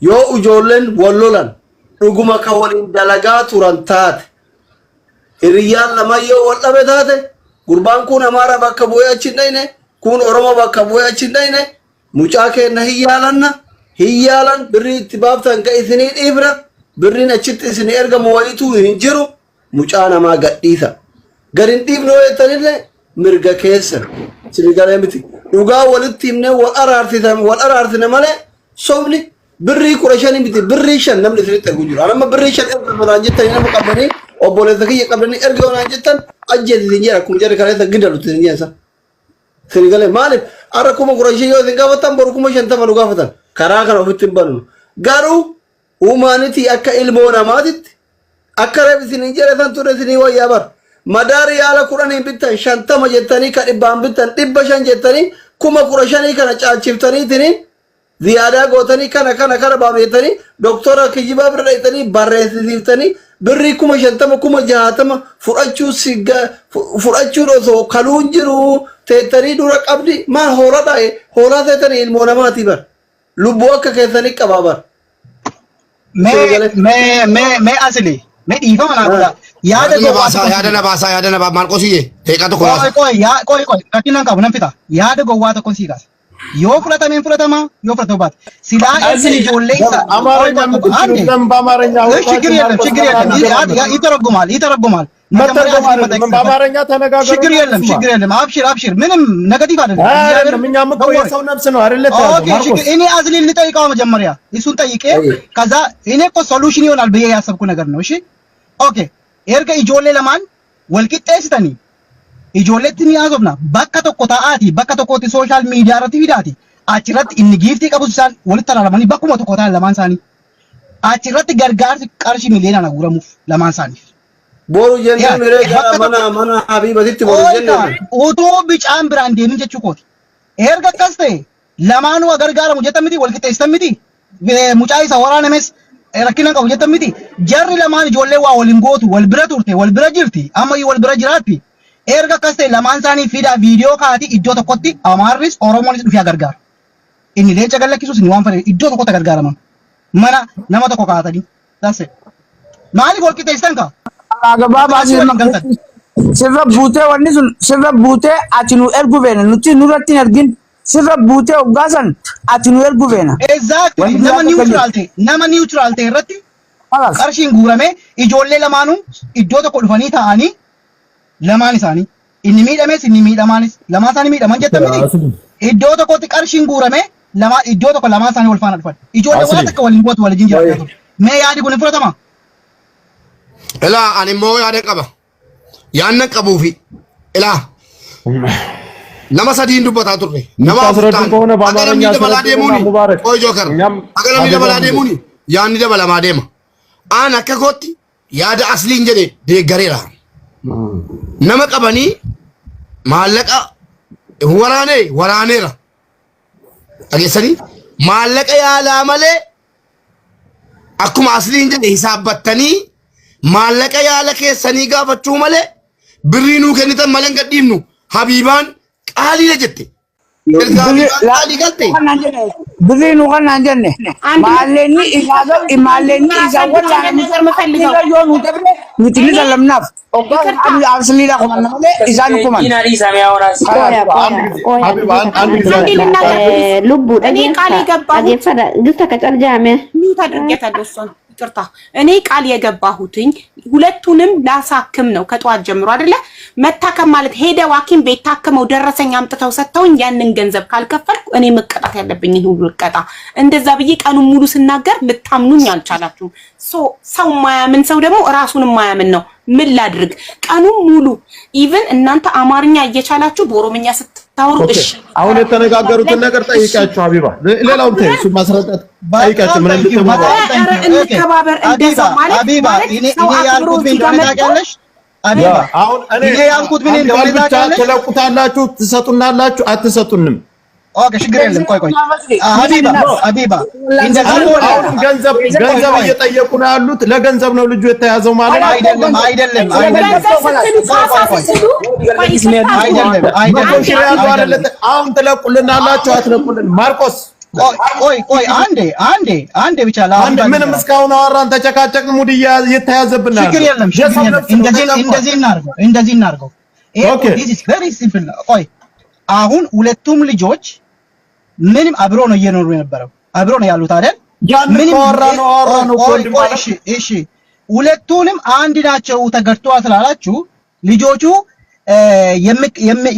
yoo ijoolleen wallolan dhuguma kan waliin dalagaa turan taate hiriyyaan lama yoo wal dhabe taate gurbaan kun Amaara bakka bu'ee achi dhayne kun Oromoo bakka bu'ee achi dhayne mucaa kenna hiyyaalan birrii itti baaftan ka isinii dhiibra birriin achitti isinii ergamu wayitu hin jiru mucaa namaa gadhiisa garin dhiibnoo yetanillee mirga keessa sinigalee miti dhugaa walitti himne wal araarsine malee sobni birrii 15 miti birrii 5 namni isinitti ergu jiru anama birrii 5 erga jettanii nama qabanii obboleessa kiyya qabanii erga onaan jettan ajjeesisin jira kun jarri kaleessa gidalutti sin jeessa sinigalee maaliif ara kuma 15 yoo isin gaafatan boru kuma 50 nu gaafatan karaa kana ofitti hin bannu garuu uumanitii akka ilmoo namaatitti akka reebisiin jedhatan ture isinii wayyaa bar madaari yaala 10 bittan 50 jettanii ka dhibbaan bittan 500 jettanii kuma 15 kana caalchiftanii ziyaada gootanii kana baabeetanii doktora kijibaa bira dhaytanii barreessisiiftanii birrii kuma 50 kuma 60 fudhachuu osoo kaluun jiru teettanii dura qabdi maal hoolaa teettanii ilmoo namaati bar lubbuu akka keessanii qabaa bar me asli me dhiifama naa godha yaada na baasaa maal qosiye teeqa tokko ቆይ rakkinaan qabu nan fita yaada gowwaa tokko sii kaasa yoo fudhatameen fudhatama yoo fudhatama baate silaa እዚህ ijoollee isa አማርኛ ምትችሉትን በአማርኛ ችግር የለም ይተረጉማል በአማርኛ ተነጋገሩ ችግር የለም አብሽር ምንም ኔጋቲቭ አይደለም እኛም እኮ የሰው ነፍስ ነው አይደለ እኔ አዝሊል ልጠይቀው መጀመሪያ እሱን ጠይቄ ከዛ እኔ እኮ ሶሉሽን ይሆናል ብዬ ያሰብኩ ነገር ነው እሺ ኦኬ ኤርገ ኢጆሌ ለማን ወልቂጤስተኒ ijoolletti ni haasofna bakka tokko ta'aati bakka tokkotti social media irratti fidaati achirratti inni giiftii qabu isaan walitti araramanii bakkuma tokko ta'an lamaan isaanii achirratti gargaarsi qarshii miliyoonaan guuramuuf lamaan isaaniif. Boru jennee miree mana Habibatitti boru jennee. Utoo bicaan biraan deemin jechuu kooti. Erga akkas ta'e lamaanuu gargaaramu jettan miti wal qixxeessitan miti mucaa isa waraanames rakkina qabu jettan miti jarri lamaan ijoollee waa waliin gootu wal bira turte wal bira jirti ammayyuu wal bira jiraatti. erga kaste lamaan isaanii fida video kaati iddoo tokkotti Amaarris Oromoonis dhufee gargaara. Inni leenca gallakkisuus ni waan fare iddoo tokkotti gargaaraman. Mana nama tokko kaatanii. That's it. Maaliif wal qixxeessitan ka? Gabaabaa sirra buutee wanni sun sirra buutee ati nu ergu beena nuti nurratti hin argin sirra buutee hoggaasan ati nu ergu beena. Exactly. Nama neutral ta'e irratti qarshiin guurame ijoollee lamaanuu iddoo tokko dhufanii ta'anii lamaan isaanii inni miidhames inni miidhamaanis lamaan isaanii miidhaman jettamiti iddoo tokkotti qarshiin guurame lama iddoo tokko lamaan isaanii wal faana dhufan ijoollee waan akka waliin gootu waliin jiraatu mee yaadi kun fudhatama ilaa ani immoo yaada qaba yaanna qabuufi ilaa nama sadiin dubbataa turre nama afurtaan akka namni dabalaa deemuuni ooy jookar akka namni dabalaa deemuuni yaanni dabalamaa deema aan akka kootti yaada asliin jedhe deeggareera nama qabanii maallaqa waraaneera dhageessanii maallaqa yaalaa malee akkuma asliin jedhe hisaabbattanii maallaqa yaala keessanii gaafachuu malee birrii nuu kennitan malee hin gadhiifnu Habibaan qaaliidha jette birrii nu kan naan jenne maallenni isaa yoo nu dabre nuti ni dalamnaaf asliidha kuman malee isaan kuman lubbuudha dhageeffadha gilta kacal jaame ይቅርታ እኔ ቃል የገባሁትኝ ሁለቱንም ላሳክም ነው ከጧት ጀምሮ አይደለ መታከም ማለት ሄደ ዋኪም ቤት ታከመው ደረሰኝ አምጥተው ሰጥተውኝ ያንን ገንዘብ ካልከፈልኩ እኔ መቀጣት ያለብኝ ሁሉ ልቀጣ እንደዛ ብዬ ቀኑን ሙሉ ስናገር ልታምኑኝ አልቻላችሁም ሰው ማያምን ሰው ደግሞ ራሱን ማያምን ነው ምን ላድርግ ቀኑን ሙሉ ኢቭን እናንተ አማርኛ እየቻላችሁ በኦሮምኛ ስታወሩ እሺ አሁን የተነጋገሩትን ነገር ጠይቃችሁ ሀቢባ ሌላውን ተይሱ ማስረዳት ጠይቃችሁ ምን እንከባበር እንደዛ ማለት ሀቢባ እኔ ያልኩት ምን እንደሆነ ታውቂያለሽ ሀቢባ አሁን እኔ ያልኩት ምን እንደሆነ ታውቂያለሽ ትለቁታላችሁ ትሰጡናላችሁ አትሰጡንም ኦኬ ችግር የለም ቆይ ሀቢባ አሁን ገንዘብ እየጠየቁ ነው ያሉት ለገንዘብ ነው ልጁ የተያዘው ማለት አይደለም አሁን ትለቁልናላችሁ አትለቁልን ማርቆስ ቆይ አንዴ ብቻ አንድ ምንም እስካሁን አወራን ተጨቃጨቅን ሙድ እየተያዘብን ችግር የለም እንደዚህ እናርገው ኦኬ this is very simple ቆይ አሁን ሁለቱም ልጆች ምንም አብሮ ነው እየኖሩ የነበረው አብሮ ነው ያሉት አይደል ምንም አወራን እሺ ሁለቱንም አንድ ናቸው ተገርቷል ስላላችሁ ልጆቹ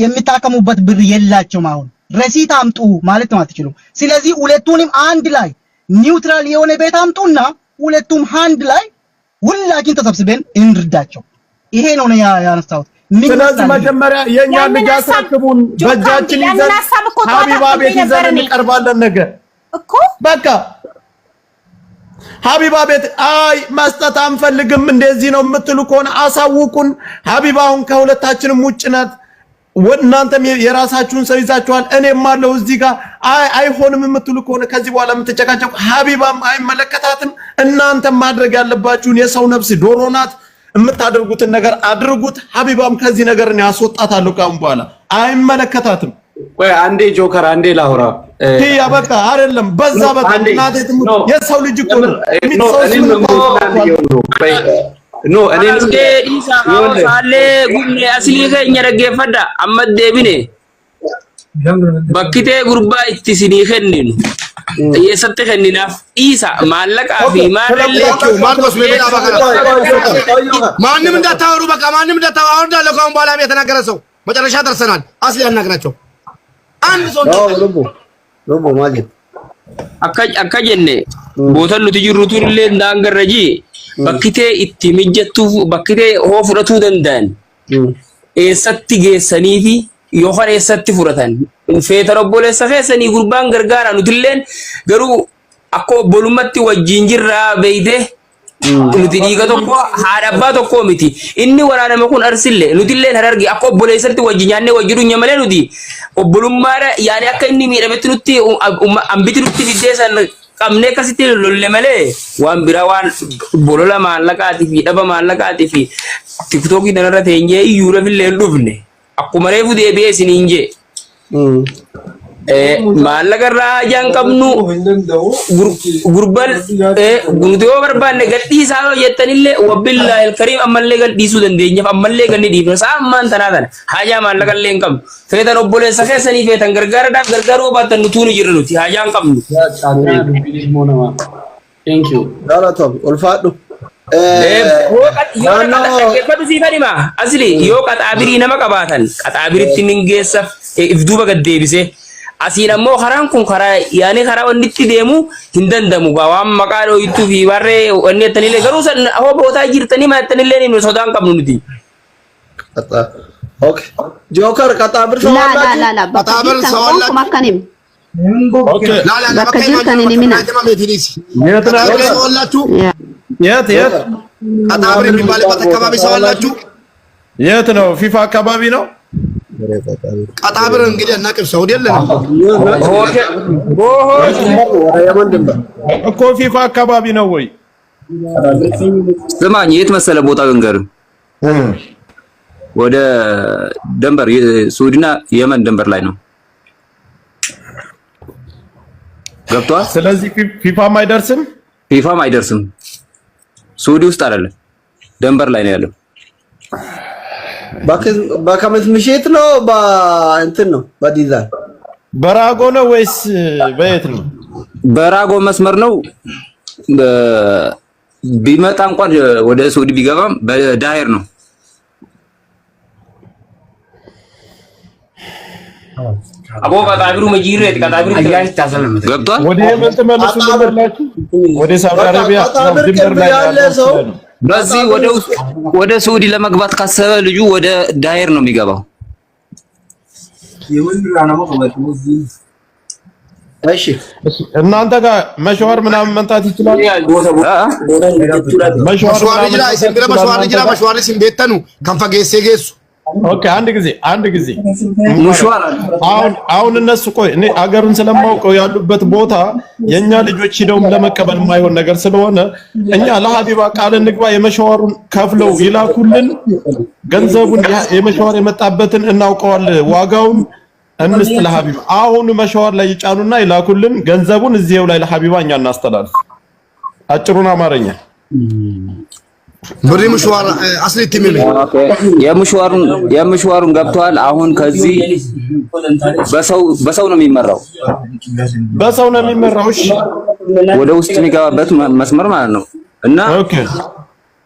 የሚታከሙበት ብር የላቸውም አሁን ረሲት አምጡ ማለት ነው አትችሉም ስለዚህ ሁለቱንም አንድ ላይ ኒውትራል የሆነ ቤት አምጡና ሁለቱም አንድ ላይ ሁላችን ተሰብስበን እንርዳቸው ይሄ ነው ያነሳሁት ስለዚህ መጀመሪያ የኛ ልጅ አስረክቡን በእጃችን ይዘን ሀቢባ ቤት ይዘን እንቀርባለን ነገር እኮ በቃ ሀቢባ ቤት አይ መስጠት አንፈልግም እንደዚህ ነው የምትሉ ከሆነ አሳውቁን ሀቢባውን ከሁለታችንም ውጭ ናት ወናንተም የራሳችሁን ሰው ይዛችኋል እኔም አለው እዚህ ጋር አይሆንም የምትሉ ከሆነ ከዚህ በኋላ የምትጨቃጨቁ ሀቢባም አይመለከታትም እናንተም ማድረግ ያለባችሁን የሰው ነፍስ ዶሮ ናት የምታደርጉትን ነገር አድርጉት ሀቢባም ከዚህ ነገር ነው ያስወጣታለሁ ካሁን በኋላ አይመለከታትም ወይ አንዴ ጆከር አንዴ ላውራ ያ በቃ አይደለም በዛ በቃ እናቴ የሰው ልጅ እኮ no እኔ ኢሳው ሳለ ጉኔ አስሊ ከኛ ረገፈዳ አመድ ደብኔ በክቴ ጉርባ ኢትሲኒ ከኒኑ የሰጠ ከኒናፍ ኢሳ ማለቃ ፊ ማለለ ማርቆስ በቤታ ባከራ ማንንም እንዳታወሩ በቃ ማንንም እንዳታወሩ እንዳለው ካሁን በኋላ የተናገረ ሰው መጨረሻ ደርሰናል አስሊ ያናግራቸው አንድ ሰው ሎቦ ማለት አካጀኔ ቦተሉ ትጅሩቱን ለንዳንገረጂ በክቴ ኢትሚጀቱ በክቴ ሆፍረቱ ደንዳን ኤሰቲ ጌሰኒፊ ዮሐን ኤሰቲ ፉረታን ፌተረቦለ ሰፈሰኒ ጉርባን ገርጋራ ኑትለን ገሩ አኮ ቦሉመቲ ወጂንጅራ በይደ ኑቲ ዲጋ tokko haadabba tokko miti inni waraaname kun arsille nutilleen harargi akko obboleessatti wajjinyaanne wajjidunya malee nuti obbolummaadha yaani akka inni miidhametti nutti ambiti nutti fiddeesan qabne akkasitti lolle malee waan bira waan bolola maallaqaati fi dhaba maallaqaati fi tiktokii danarra teenyee iyyuura filleen dhufne akkuma reefu deebi'ee isiniin jee maallaqa irraa hajaan qabnu gurbal gunutoo barbaanne gadhiisaa yoo jettanillee wabbillaahi alkariim ammallee gadhiisuu dandeenyaaf ammallee ganni dhiifne saa ammaan tanaa tana hajaa maallaqa illee hin qabnu feetan obboleessa keessanii feetan gargaaraadhaaf gargaaruu baattan nutuuni jirra nuti hajaan qabnu. Thank you. Dalatom ulfaadhu. Asli yoo qaxaabirii nama qabaatan qaxaabiritti ningeessa ifduuba gad deebisee asiin ammoo karaan kun karaa yaani karaa wannitti deemu hin dandamu waan maqaa dhooyittuu fi warree wanni ettanillee garuu san hoo bootaa jirtanii maattanillee ni sodaan qabnu nuti. Okay. Joker qaxaabir sawallaati. Qaxaabir sawallaati. Makkanim. Okay. Bakka jirtan ni mina. የት qaxaabir የሚባልበት አካባቢ ሰዋላችሁ የት ነው ፊፋ አካባቢ ነው qaxaabir እንግዲህ እናቅም ሰው አይደለም እኮ ፊፋ አካባቢ ነው ወይ ስማኝ የት መሰለ ቦታ ገንገር ወደ ደንበር ሱዲና የመን ደንበር ላይ ነው ገብቷል ስለዚህ ፊፋም አይደርስም ሱዲ ውስጥ አይደለም ደንበር ላይ ነው ያለው በከመት ምሽት ነው በእንትን ነው በዲዛይን በራጎ ነው ወይስ በየት ነው በራጎ መስመር ነው ቢመጣ እንኳን ወደ ሱዲ ቢገባም በዳይር ነው አቦ ቀጣቢሩ መጂሩ ቀጣቢሩ ትግራይ ታሰለም ገብቷል ወደ የመን ተመለሱ ወደ ሳውዲ አረቢያ ድንበር ላይ ያለ ሰው በዚህ ወደ ሱዲ ለመግባት ካሰበ ልጁ ወደ ዳይር ነው የሚገባው እሺ እናንተ ጋር መሽዋር ምናምን መንታት ይችላል መሽዋር ሲምቤተኑ ከንፈገሴ ገሱ ኦኬ አንድ ጊዜ ሙሽዋር አሁን እነሱ ቆይ እኔ አገሩን ስለማውቀው ያሉበት ቦታ የኛ ልጆች ሄደውም ለመቀበል የማይሆን ነገር ስለሆነ እኛ ለሀቢባ ቃል እንግባ የመሽዋሩን ከፍለው ይላኩልን ገንዘቡን የመሽዋር የመጣበትን እናውቀዋል ዋጋውን እንስጥ ለሐቢባ አሁን መሻወር ላይ ይጫኑና ይላኩልን ገንዘቡን እዚህው ላይ ለሐቢባ እኛ እናስተላልፍ። አጭሩን አማርኛ ብሪ ምሽዋር አስሊት ሚሚ የምሽዋሩን ገብቷል። አሁን ከዚህ በሰው ነው የሚመራው። በሰው ነው የሚመራው። እሺ ወደ ውስጥ የሚገባበት መስመር ማለት ነው። እና ኦኬ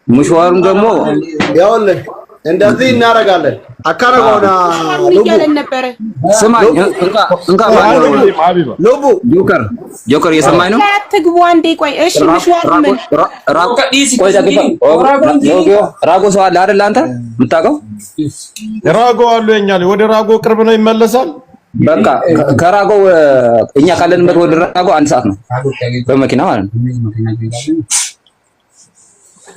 ምሽዋሩን ደግሞ ያውልህ እንደዚህ እናረጋለን። አካረጋውና ስማኝ እንካ ሉቡ ጆከር የሰማኝ ነው። አትግቡ አንዴ ቆይ። እሺ ምሽዋሩ ምን ራጎ ሰው አለ አይደል? አንተ የምታውቀው ራጎ አሉ። የኛ ወደ ራጎ ቅርብ ነው ይመለሳል። በቃ ከራጎ እኛ ካለንበት ወደ ራጎ 1 ሰዓት ነው በመኪና ማለት ነው።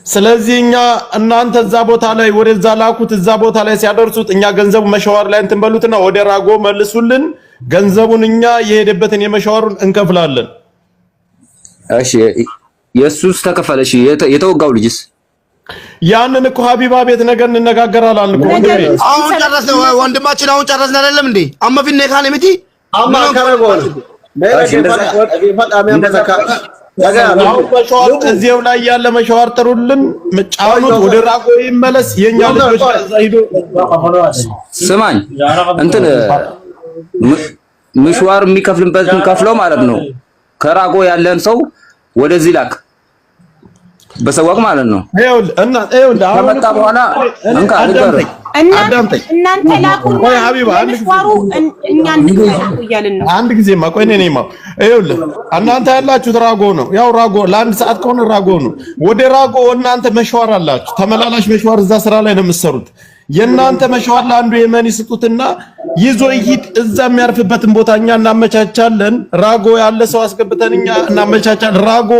ስለዚህ እኛ እናንተ እዛ ቦታ ላይ ወደዛ ላኩት። እዛ ቦታ ላይ ሲያደርሱት እኛ ገንዘቡ መሻወር ላይ እንትን በሉትና ወደ ራጎ መልሱልን። ገንዘቡን እኛ የሄደበትን የመሻወሩን እንከፍላለን። እሺ የሱስ ተከፈለ። እሺ የተወጋው ልጅስ? ያንን እኮ ሀቢባ ቤት ነገር እንነጋገራለን እኮ ወንድሜ። አሁን ጨረስን ወንድማችን፣ አሁን ጨረስን አይደለም እንዴ? አመፊን ነካኔ ምቲ አማ ካረጋው እዚያው ላይ ያለ መሻወር ጥሩልን። ጫኑት ወደ ራጎ ይመለስ። የኛ ልጆች ከዛ ሂዶ ስማኝ እንትን ምሽዋር የሚከፍልበትን ከፍለው ማለት ነው። ከራጎ ያለን ሰው ወደዚህ ላክ በሰዋቅ ማለት ነው። ይኸውልህ ከመጣ በኋላ እንካ አዳምጠኝ። እናንተ ላኩ ቆይ ሀቢባ አንድ ጊዜማ ቆይ ነኝማ። ይኸውልህ እናንተ ያላችሁት ራጎ ነው። ያው ራጎ ለአንድ ሰዓት ከሆነ ራጎ ነው። ወደ ራጎ እናንተ መሻወር አላችሁ። ተመላላሽ መሻወር እዛ ስራ ላይ ነው የምትሰሩት። የእናንተ መሻወር ለአንዱ የመን ይስጡትና ይዞ ይሂድ። እዛ የሚያርፍበትን ቦታ እኛ እናመቻቻለን። ራጎ ያለ ሰው አስገብተን እኛ እናመቻቻለን። ራጎ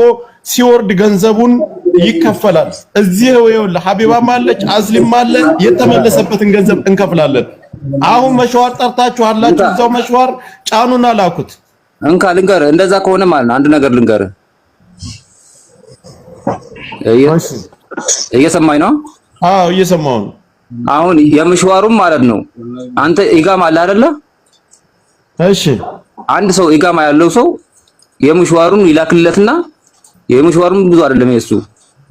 ሲወርድ ገንዘቡን ይከፈላል። እዚህ ይኸውልህ ሀቢባም አለች አዝሊም አለ። የተመለሰበትን ገንዘብ እንከፍላለን። አሁን መሻወር ጠርታችሁ አላችሁ። እዛው መሻወር ጫኑና ላኩት። እንካ ልንገርህ፣ እንደዛ ከሆነ ማለት ነው አንድ ነገር ልንገርህ። እየሰማኝ ነው? አዎ እየሰማሁ ነው። አሁን የምሽዋሩም ማለት ነው አንተ ኢጋማ አለ አይደለ? እሺ አንድ ሰው ኢጋማ ያለው ሰው የምሽዋሩን ይላክለትና የምሽዋሩን ብዙ አይደለም የሱ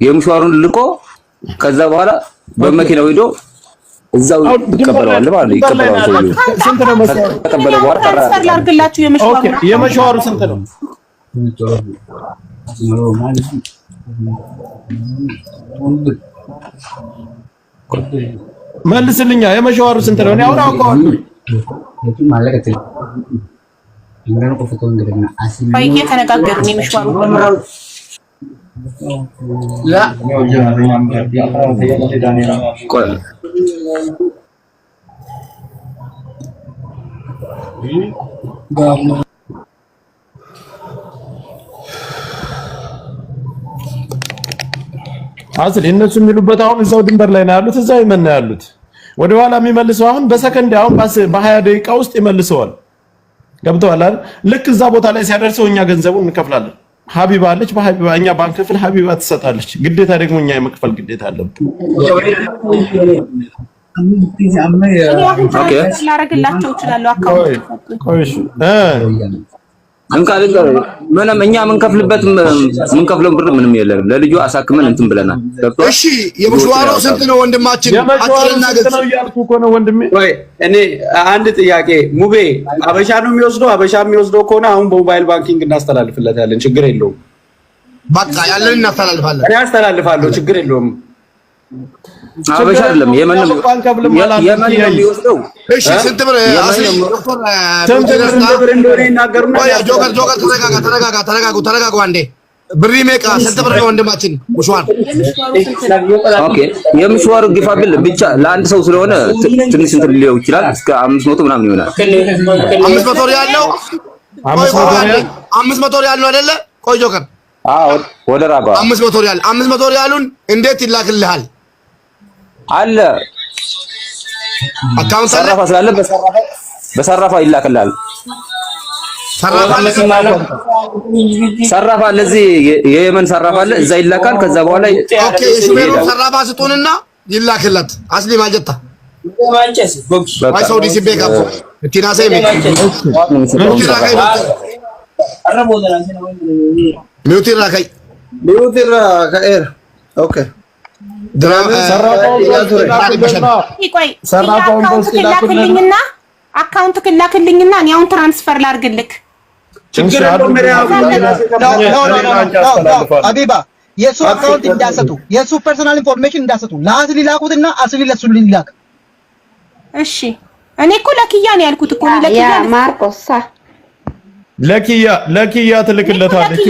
የምሽዋሩን ልቆ ከዛ በኋላ በመኪናው ሄዶ እዛው ይቀበላል ማለት ነው። ይቀበላል ሰው ስንት ነው መሰለህ? ተቀበለው በኋላ ትራንስፈር ላድርግላችሁ። ኦኬ የመሻወሩ ስንት ነው? መልስልኛ። የመሻወሩ ስንት ነው? እኔ አሁን አውቀዋለሁ። እየተነጋገርን የመሻወሩ አስል እነሱ የሚሉበት አሁን እዛው ድንበር ላይ ነው ያሉት። እዛው ይመና ያሉት ወደ ኋላ የሚመልሰው አሁን በሰከንድ አሁን በ20 ደቂቃ ውስጥ ይመልሰዋል። ገብተዋል አይደል? ልክ እዛ ቦታ ላይ ሲያደርሰው እኛ ገንዘቡን እንከፍላለን። ሀቢባ አለች። በሀቢባ እኛ ባንክ ክፍል ሀቢባ ትሰጣለች። ግዴታ ደግሞ እኛ የመክፈል ግዴታ አለብን። ኦኬ ላረግላቸው እችላለሁ። አካውንት እንካ ምንም እኛ የምንከፍለው ብር ምንም የለም። ለልጁ አሳክመን እንትን ብለናል። እሺ የምሽዋሩ ስንት ነው ወንድማችን? አጥረና ገጽ ነው ያልኩ እኮ ነው ወንድሜ። ወይ እኔ አንድ ጥያቄ ሙቤ አበሻ ነው የሚወስደው? አበሻ የሚወስደው ከሆነ አሁን በሞባይል ባንኪንግ እናስተላልፍለታለን። ችግር የለውም። በቃ ያለን እናስተላልፋለን። እኔ አስተላልፋለሁ። ችግር የለውም። አበሻ አይደለም የመን ነው የሚወስደው። እሺ ስንት ብር ብር እንደሆነ ይናገሩና ተረጋጉ አንዴ። ብሪ ሜቃ ስንት ብር ነው ወንድማችን? ሙሽዋር ኦኬ የምሽዋሩ ግፋብል ብቻ ለአንድ ሰው ስለሆነ ትንሽ እንትን ሊለው ይችላል። እስከ 500 ምናምን ይሆናል። 500 ሪያል ነው። 500 ሪያል ነው አይደለ? ቆይ ጆከር አዎ ወደ ራባ 500 ሪያሉን እንዴት ይላክልሃል? አለ አካውንት ሰራፋ ስላለ በሰራፋ ይላክልሃል። ሰራፋ ለዚህ የየመን ሰራፋ አለ እዛ ይላካል። ከዛ በኋላ ኦኬ ሹፌሩ ሰራፋ ስጡንና ይላክለት። አስሊ ማጀታ ባይ ሳውዲ ሲቤ ጋር ቲናሴ ሚውቲራ ከይ ሚውቲራ ከኤር ኦኬ አካውንት ክላክልኝና እኔ አሁን ትራንስፈር ላድርግልክ። አቢባ የሱ አካውንት እንዳሰጡ የሱ ፐርሰናል ኢንፎርሜሽን እንዳሰጡ ለአስሊ ላኩትና አስሊ ለሱ ሊላክ። እሺ እኔ እኮ ለኪያ ነው ያልኩት እኮ ለኪያ ማርቆስ ለኪያ ትልክለታለች።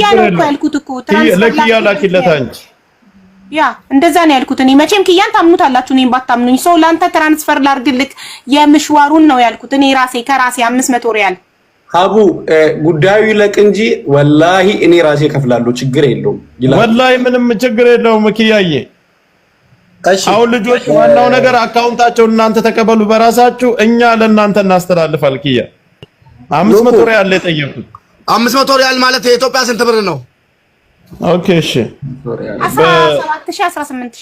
ለኪያ ላኪለታለች። ያ እንደዛ ነው ያልኩት። እኔ መቼም ኪያን ታምኑታላችሁ፣ እኔም ባታምኑኝ ሰው ላንተ ትራንስፈር ላድርግልክ የምሽዋሩን ነው ያልኩት። እኔ ራሴ ከራሴ 500 ሪያል አቡ ጉዳዩ ይለቅ እንጂ ወላሂ እኔ ራሴ ከፍላለሁ፣ ችግር የለውም። ወላሂ ምንም ችግር የለውም። ኪያዬ አሁን ልጆች ዋናው ነገር አካውንታቸውን እናንተ ተቀበሉ በራሳችሁ፣ እኛ ለእናንተ እናስተላልፋል። ኪያ 500 ሪያል የጠየቁት 500 ሪያል ማለት የኢትዮጵያ ስንት ብር ነው? ኦኬ እሺ 17000 18000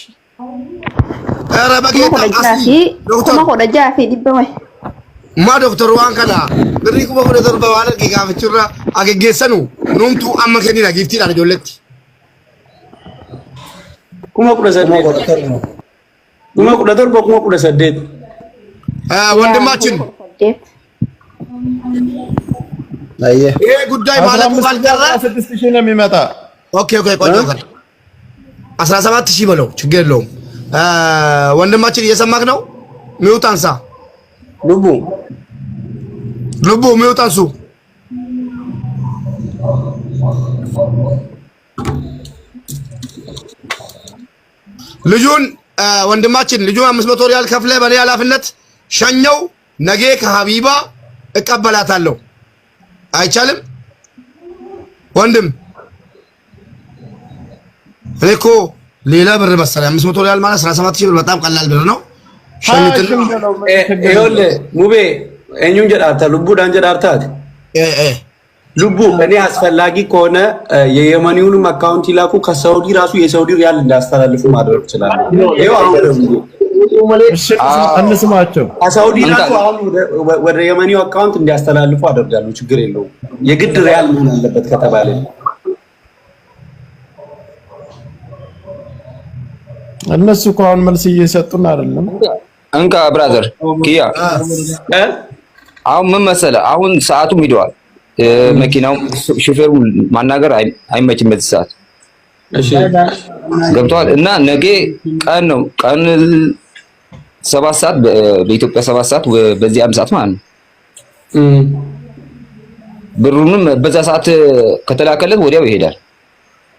ኧረ በጌታ አስሊ ዶክተር ማ ዶክተር ዋን ከላ ብሪኩ በሆነ ዘርባ ዋለ ጊጋፍቹራ አገጌሰኑ ኑምቱ አመከኒና ጊፍቲና ጆለቲ kuma kula saddeet ወንድማችን ይሄ ጉዳይ ማለት ካልቀረ 6000 ነው የሚመጣ። ኦኬ ቆንጆ ቀን 17000 በለው ችግር የለውም። ወንድማችን እየሰማክ ነው? ሚውት አንሳ። ልቡ ሚውት አንሱ። ልጁን ወንድማችን ልጁን 500 ሪያል ከፍለ በኔ ኃላፊነት ሸኘው። ነገ ከሀቢባ እቀበላታለሁ። አይቻልም ወንድም? እኔ እኮ ሌላ ብር መሰለኝ 500 ሪያል ማለት 17000 ብር በጣም ቀላል ብር ነው። ሸኝትን ይኸውልህ ሙቤ እኙን ጀዳርታ ልቡ ዳን ጀዳርታት ልቡ እኔ አስፈላጊ ከሆነ የየመኒውንም አካውንት ይላኩ፣ ከሳውዲ ራሱ የሳውዲ ሪያል እንዳስተላልፉ ማድረግ ይችላል። ይሄው አሁን አንስማቸው ከሳውዲ ራሱ አሁን ወደ የመኒው አካውንት እንዲያስተላልፉ አደርጋለሁ። ችግር የለውም። የግድ ሪያል መሆን አለበት ከተባለ እነሱ እኮ አሁን መልስ እየሰጡን አይደለም። እንካ ብራዘር ኪያ አሁን ምን መሰለህ፣ አሁን ሰዓቱም ሂደዋል። መኪናው ሹፌሩ ማናገር አይመችም በዚህ ሰዓት። እሺ ገብቷል። እና ነገ ቀን ነው፣ ቀን 7 ሰዓት በኢትዮጵያ 7 ሰዓት በዚህ 5 ሰዓት ማለት ነው። ብሩንም በዛ ሰዓት ከተላከለት ወዲያው ይሄዳል።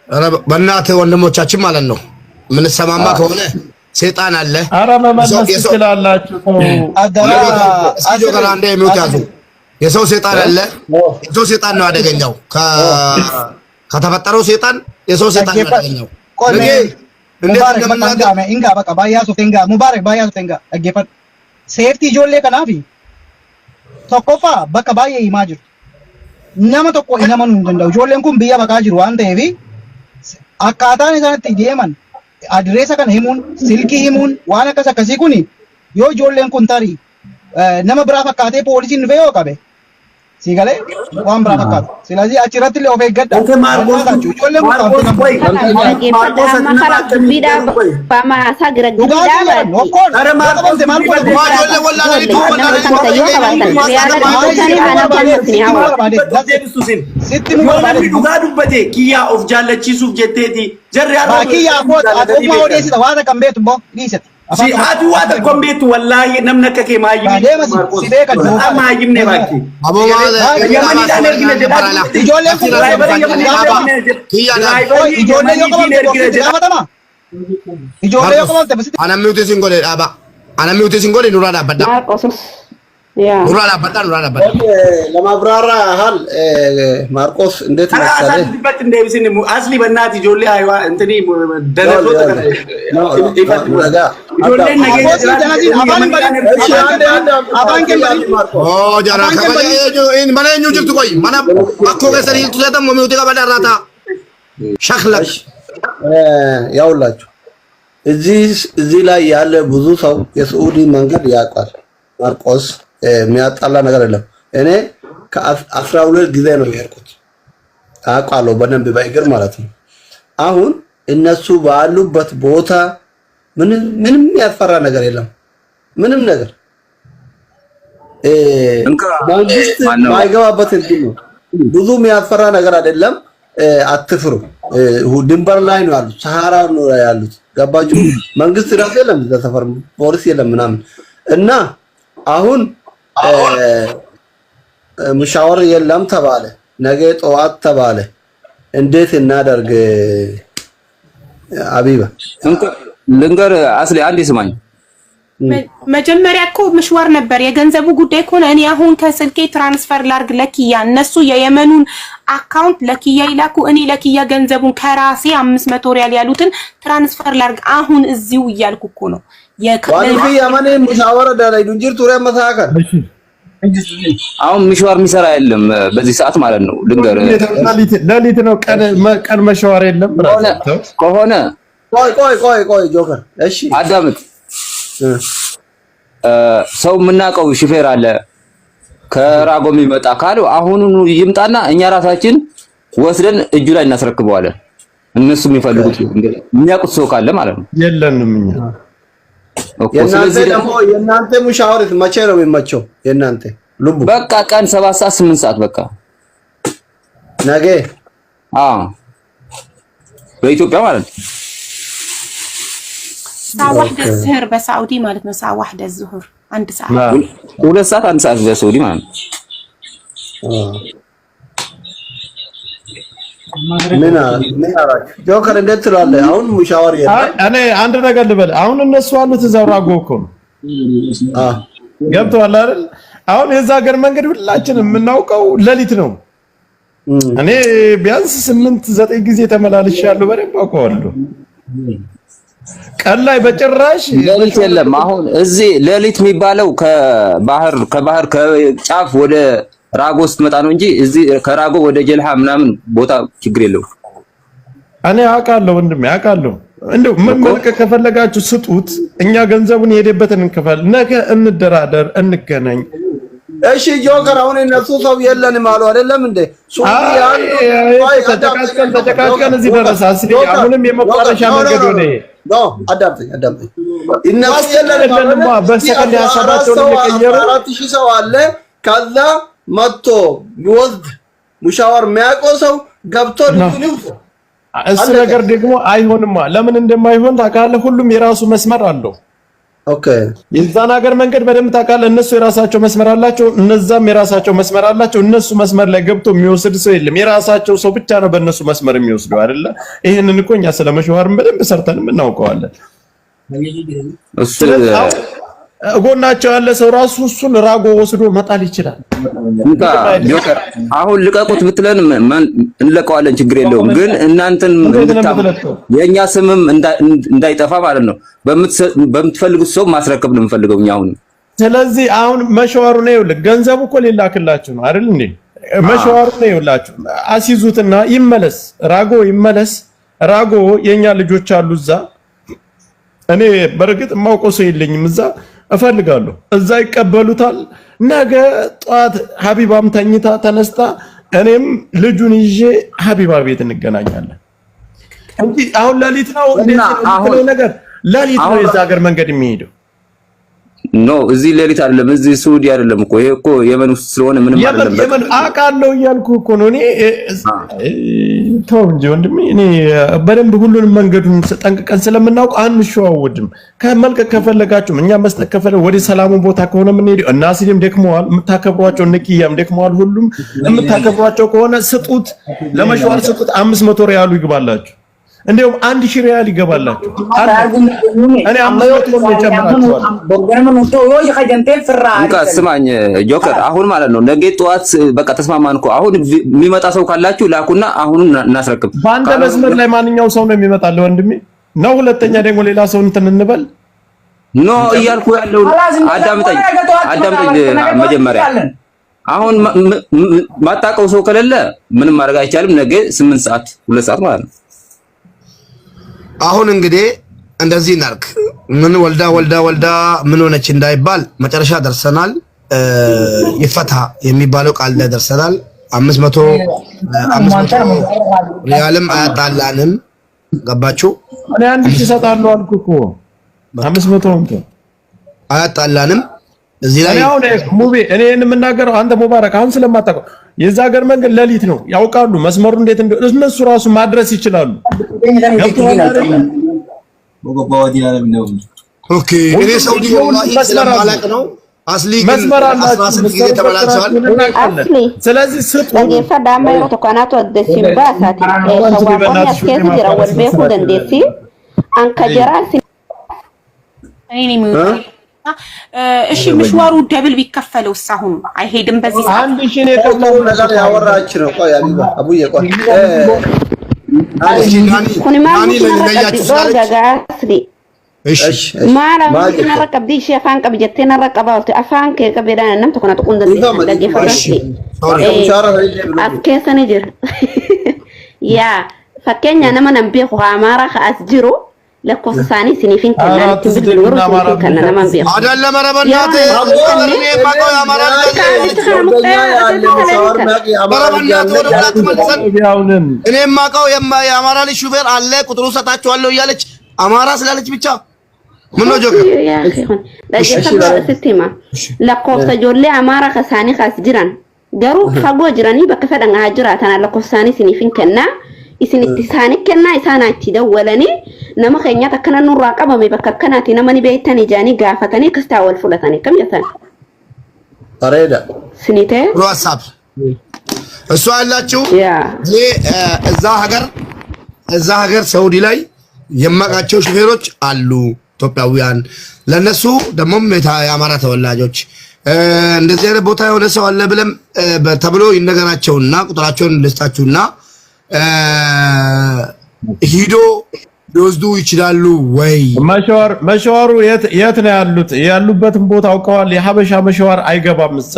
ኧረ በእናትህ ወንድሞቻችን ማለት ነው ምን ሰማማ ከሆነ ሰይጣን አለ። ኧረ መመለስ ትችላላችሁ። አንዴ የሚውት ያዙ። የሰው ሰይጣን አለ። የሰው ሰይጣን ነው አደገኛው። ከተፈጠረው ሰይጣን የሰው ሰይጣን ነው አደገኛው። ሙባረክ በቃ እንጋ በቃ ባያሱ ተንጋ ሙባረክ ባያሱ ተንጋ አገፈት ሴፍቲ ጆሌ ከናፊ tokkofa bakka baay'ee himaa jiru. Nama tokko hin amanuu hin danda'u. Ijoolleen kun biyya baqaa jiru waan ta'eef akkaataan isaanitti deeman adireesa kana himuun, silkii himuun waan akkas akkasii kun yoo ijoolleen kun tarii nama biraa fakkaatee poolisiin dhufee yoo qabe sigalee waan biraa fakkaatu. Silaatii achirratti illee of eeggadha. Ijoolleen kun dhugaa dubbate kiyyaa of jaallachiisuuf jetteeti jarri si ati waa tokko hin beektu wallaahi namni akka kee maayimne baakki anammiuti singole dhaba anammiuti singole nurraa dhaabbadha nurraa dhaabbadha nurraa dhaabbadha ለማብራራ ያህል ማርቆስ እንዴት መሰለህ ዲበት እንደብሲን አስሊ በእናት ጆሌ አይዋ እንትኒ ደረሶ ተከለ ኦ ጃራ ከበለ ኢን ማለኙ ጅብቱ ቆይ ማና አኮ ገሰሪ ተሰተም ሚውቲ ጋባዳራታ ሸክለሽ ያውላችሁ እዚህ ላይ ያለ ብዙ ሰው የሳዑዲ መንገድ ያውቃል። ማርቆስ የሚያጣላ ነገር የለም። እኔ ከ12 ጊዜ ነው የሄድኩት አውቃለሁ በደንብ በእግር ማለት ነው። አሁን እነሱ ባሉበት ቦታ ምንም ያፈራ ነገር የለም። ምንም ነገር መንግስት ማይገባበት እንትን ነው። ብዙ የሚያፈራ ነገር አይደለም። አትፍሩ። ድንበር ላይ ነው ያሉት፣ ሰሃራ ነው ያሉት። ገባችሁ? መንግስት ራሱ የለም እዛ ሰፈር፣ ፖሊስ የለም ምናምን እና አሁን ሙሻወር የለም ተባለ። ነገ ጠዋት ተባለ። እንዴት እናደርግ? አቢባ ልንገር አስሊ አንዴ ስማኝ። መጀመሪያ እኮ ምሽዋር ነበር የገንዘቡ ጉዳይ ከሆነ እኔ አሁን ከስልኬ ትራንስፈር ላርግ ለኪያ፣ እነሱ የየመኑን አካውንት ለኪያ ይላኩ፣ እኔ ለኪያ ገንዘቡን ከራሴ 500 ሪያል ያሉትን ትራንስፈር ላርግ አሁን እዚሁ እያልኩ እኮ ነው። ዋልፊ የመኔ ሙሻወር ዳላይ ዱንጅር ቱሬ መታከል አሁን ምሽዋር የሚሰራ የለም በዚህ ሰዓት ማለት ነው። ልንገር ለሊት ነው ቀን መሽዋር የለም ከሆነ ቆይ ጆከር እሺ አዳምጥ። ሰው የምናውቀው ሹፌር አለ ከራጎ የሚመጣ ካለው አሁኑኑ ይምጣና እኛ ራሳችን ወስደን እጁ ላይ እናስረክበዋለን። እነሱ የሚፈልጉት የሚያውቁት ሰው ካለ ማለት ነው። የለንም እኛ የእናንተ ሙሻወር መቼ ነው የሚመቸው? የእናንተ ልቡ በቃ ቀን 7 ሰዓት 8 ሰዓት በቃ ነገ በኢትዮጵያ ማለት ነው። ሳዋህደ ዝህር በሳዑዲ ማለት ነው። ሳዋህደ ዝህር 1 ሰዓት 2 ሰዓት 1 ሰዓት በሳዑዲ ማለት ነው። ምን አራክ ጆከር እንዴት ትላለህ? አሁን ሙሻወር የለም። እኔ አንድ ነገር ልበል። አሁን እነሱ አሉት እዛው ራጎ እኮ ነው። ገብቶሃል አይደል? አሁን የዛ ሀገር መንገድ ሁላችንም የምናውቀው ሌሊት ነው። እኔ ቢያንስ 8-9 ጊዜ ተመላልሻለሁ። በደንብ አውቀዋለሁ። ቀን ላይ በጭራሽ ሌሊት የለም። አሁን እዚህ ሌሊት የሚባለው ከባህር ከጫፍ ወደ ራጎ ስትመጣ ነው እንጂ እዚህ ከራጎ ወደ ጀልሃ ምናምን ቦታ ችግር የለው። እኔ አውቃለሁ ወንድሜ አውቃለሁ። እንደው መልቀቅ ከፈለጋችሁ ስጡት፣ እኛ ገንዘቡን የሄደበትን እንከፋል። ነገ እንደራደር፣ እንገናኝ። እሺ ጆከር አሁን እነሱ ሰው የለንም አሉ አይደለም እንዴ? ተጨቃጭቀን እዚህ ደረሰ። አስሊ አሁንም የመቋረሻ መንገድ ሆነ። አዳምጠኝ እነሱ የለንም በሰከንድ ሀሳባቸውን እየቀየሩ 4000 ሰው አለ። ከዛ መጥቶ ይወስድ ሙሻወር የሚያውቀው ሰው ገብቶ እሱ ነገር ደግሞ አይሆንማ። ለምን እንደማይሆን ታውቃለህ? ሁሉም የራሱ መስመር አለው። ኦኬ የዛን ሀገር መንገድ በደንብ ታውቃለህ። እነሱ የራሳቸው መስመር አላቸው፣ እነዛም የራሳቸው መስመር አላቸው። እነሱ መስመር ላይ ገብቶ የሚወስድ ሰው የለም። የራሳቸው ሰው ብቻ ነው በእነሱ መስመር የሚወስደው አይደለ? ይሄንን እኮ እኛ ስለመሽዋርም በደንብ ሰርተንም እናውቀዋለን። እሱ ጎናቸው ያለ ሰው ራሱ እሱን ራጎ ወስዶ መጣል ይችላል። ጆከር አሁን ልቀቁት ብትለን እንለቀዋለን፣ ችግር የለውም። ግን እናንተን የኛ ስምም እንዳይጠፋ ማለት ነው በምትፈልጉት ሰው ማስረከብ ነው የምፈልገው እኛ አሁን። ስለዚህ አሁን መሸዋሩ ነው ይኸውልህ፣ ገንዘቡ እኮ ሊላክላችሁ ነው አይደል እንዴ? መሸዋሩ ነው ይኸውላችሁ፣ አስይዙትና ይመለስ፣ ራጎ ይመለስ። ራጎ የኛ ልጆች አሉ እዛ። እኔ በርግጥ የማውቀው ሰው የለኝም እዛ፣ እፈልጋለሁ። እዛ ይቀበሉታል። ነገ ጧት ሀቢባም ተኝታ ተነስታ እኔም ልጁን ይዤ ሀቢባ ቤት እንገናኛለን እንጂ አሁን ሌሊት ነው እንደዚህ ነገር ሌሊት ነው የዛ ሀገር መንገድ የሚሄደው። ኖ እዚህ ሌሊት አይደለም፣ እዚህ ሳውዲ አይደለም እኮ ይሄ እኮ የመን ውስጥ ስለሆነ ምንም አይደለም። የመን አውቃለሁ እያልኩ እኮ ነው እኔ። ተው እንጂ ወንድሜ፣ እኔ በደንብ ሁሉንም መንገዱን ጠንቅቀን ስለምናውቅ አንሸዋወድም። ከመልቀቅ ከፈለጋችሁም እኛ መስጠት ከፈለግ ወደ ሰላሙ ቦታ ከሆነ የምንሄደው እና ሲልም ደክመዋል፣ የምታከብሯቸው ንቅያም ደክመዋል። ሁሉም የምታከብሯቸው ከሆነ ስጡት፣ ለመሸዋር ስጡት። 500 ሪያሉ ይግባላችሁ። እንደውም 1000 ሪያል ይገባላችሁ። እኔ 500 ነው የጨመራችኋል። ስማኝ ጆከር፣ አሁን ማለት ነው ነገ ጠዋት በቃ ተስማማን እኮ። አሁን የሚመጣ ሰው ካላችሁ ላኩና አሁኑን እናስረክብ። በአንተ መስመር ላይ ማንኛው ሰው ነው የሚመጣልህ ወንድሜ? ነው ሁለተኛ ደግሞ ሌላ ሰው እንትን እንበል ኖ እያልኩ ያለው አዳምጠኝ መጀመሪያ። አሁን ማጣቀው ሰው ከሌለ ምንም ማድረግ አይቻልም። ነገ 8 ሰዓት 2 ሰዓት ማለት ነው። አሁን እንግዲህ እንደዚህ እናርክ። ምን ወልዳ ምን ሆነች እንዳይባል መጨረሻ ደርሰናል። ይፈታ የሚባለው ቃል ላይ ደርሰናል። 500 ሪያልም አያጣላንም። ገባችሁ? እኔ አንድ ሺህ እሰጣለሁ አልኩህ እኮ 500 እንትን አያጣላንም። እዚህ ላይ አሁን ሙቤ እኔ የምናገረው አንተ ሙባረክ አሁን ስለማታውቀው የዛ ሀገር መንገድ ሌሊት ነው ያውቃሉ መስመሩ እንዴት እንደሆነ እነሱ ራሱ ማድረስ ይችላሉ። ኦኬ እኔ ሳውዲ ወላሂ ስለማላቅ ነው አስሊ ግን 16 ጊዜ ተበላልሰዋል። ስለዚህ ስጡ ፈዳማ ተቆናቶ ደሲምባ ሳቲ ሰዋቆን ያስከት ይራወል በኩ ደንዴሲ አንከጀራሲ እኔ እሺ ምሽዋሩ ደብል ቢከፈለው ሳሁን አይሄድም። በዚህ ሰዓት አንድ ሺህ ነው የከፈለው ነገር ያወራች ነው። ቆይ አቢባ አቡዬ ቆይ ኩኒ ማኒ ለለያችሁ እሺ ማራ ማኪና ረቀብዲ ሸፋን ቀብጀቴና ረቀባውት አፋን ከቀበዳና ነም ተኮና ተቆንደ ደገፈራሽ አስከሰነ ጅር ያ ፈከኛ ነማን ቢኹ አማራ አስጅሩ ለኮሳኒ ሲኒፊን ከናን ትብል ወሩ ከናን ነማን ቢኹ አዳለ መረበናቴ እኔ ማቆ አማራ እኔ ማቆ የአማራ ልጅ ሹፌር አለ ቁጥሩ ሰጣቸዋለሁ እያለች አማራ ስላለች ብቻ ምን ነው ጆከር ያ አኺሁን ለጀፈራ ሲስተማ ለኮፍተ ጆሌ አማራ ከሳኒ ካስጅራን ገሩ ፈጎ ጅራኒ በከፈደን አጅራታና ለኮሳኒ ሲኒፊን ከና ኢስኒቲሳኒ ከና ኢሳናቲ ደወለኒ ነመኸኛ ተከነኑ ራቀበ በከከናቲ ነመኒ በይተኒ ጃኒ ጋፈተኒ ክስታወል ፉለተኒ ከም ያተን አሬዳ ስኒቴ ዋትስአፕ እሱ አላችሁ እዛ ሀገር ሳውዲ ላይ የማቃቸው ሹፌሮች አሉ ኢትዮጵያውያን። ለነሱ ደሞም የአማራ ተወላጆች እንደዚህ አይነት ቦታ የሆነ ሰው አለ ብለም ተብሎ ይነገራቸውና ቁጥራቸውን ልስጣችሁና ሂዶ ሊወስዱ ይችላሉ ወይ? መሸዋሩ የት ነው ያሉት? ያሉበትን ቦታ አውቀዋል። የሀበሻ መሸዋር አይገባም፣ እዛ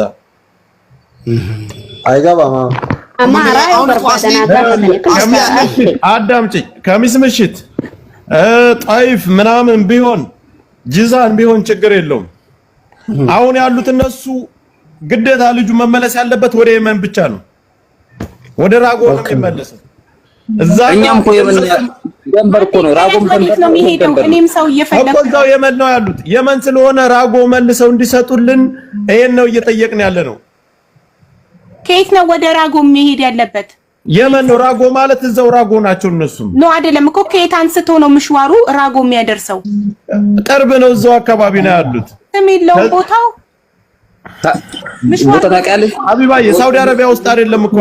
አይገባም። አማራ አዳምጪኝ። ከሚስ ምሽት ጣይፍ ምናምን ቢሆን ጂዛን ቢሆን ችግር የለውም። አሁን ያሉት እነሱ ግዴታ ልጁ መመለስ ያለበት ወደ የመን ብቻ ነው፣ ወደ ራጎ ነው የሚመለሰው። እኛም እኮ የመን ደንበር እኮ ነው ራጎም ደንበር ነው የሚሄደው። እኔም ሰው እየፈለኩ እኮ እዛው የመን ነው ያሉት። የመን ስለሆነ ራጎ መልሰው እንዲሰጡልን ይሄን ነው እየጠየቅን ያለ ነው። ከየት ነው ወደ ራጎ የሚሄድ ያለበት? የመን ነው። ራጎ ማለት እዛው ራጎ ናቸው እነሱም ነው አይደለም እኮ ከየት አንስቶ ነው ምሽዋሩ ራጎ የሚያደርሰው? ቅርብ ነው፣ እዛው አካባቢ ነው ያሉት። ስም የለውም ቦታው። ምሽዋሩ ሀቢባ የሳውዲ አረቢያ ውስጥ አይደለም እኮ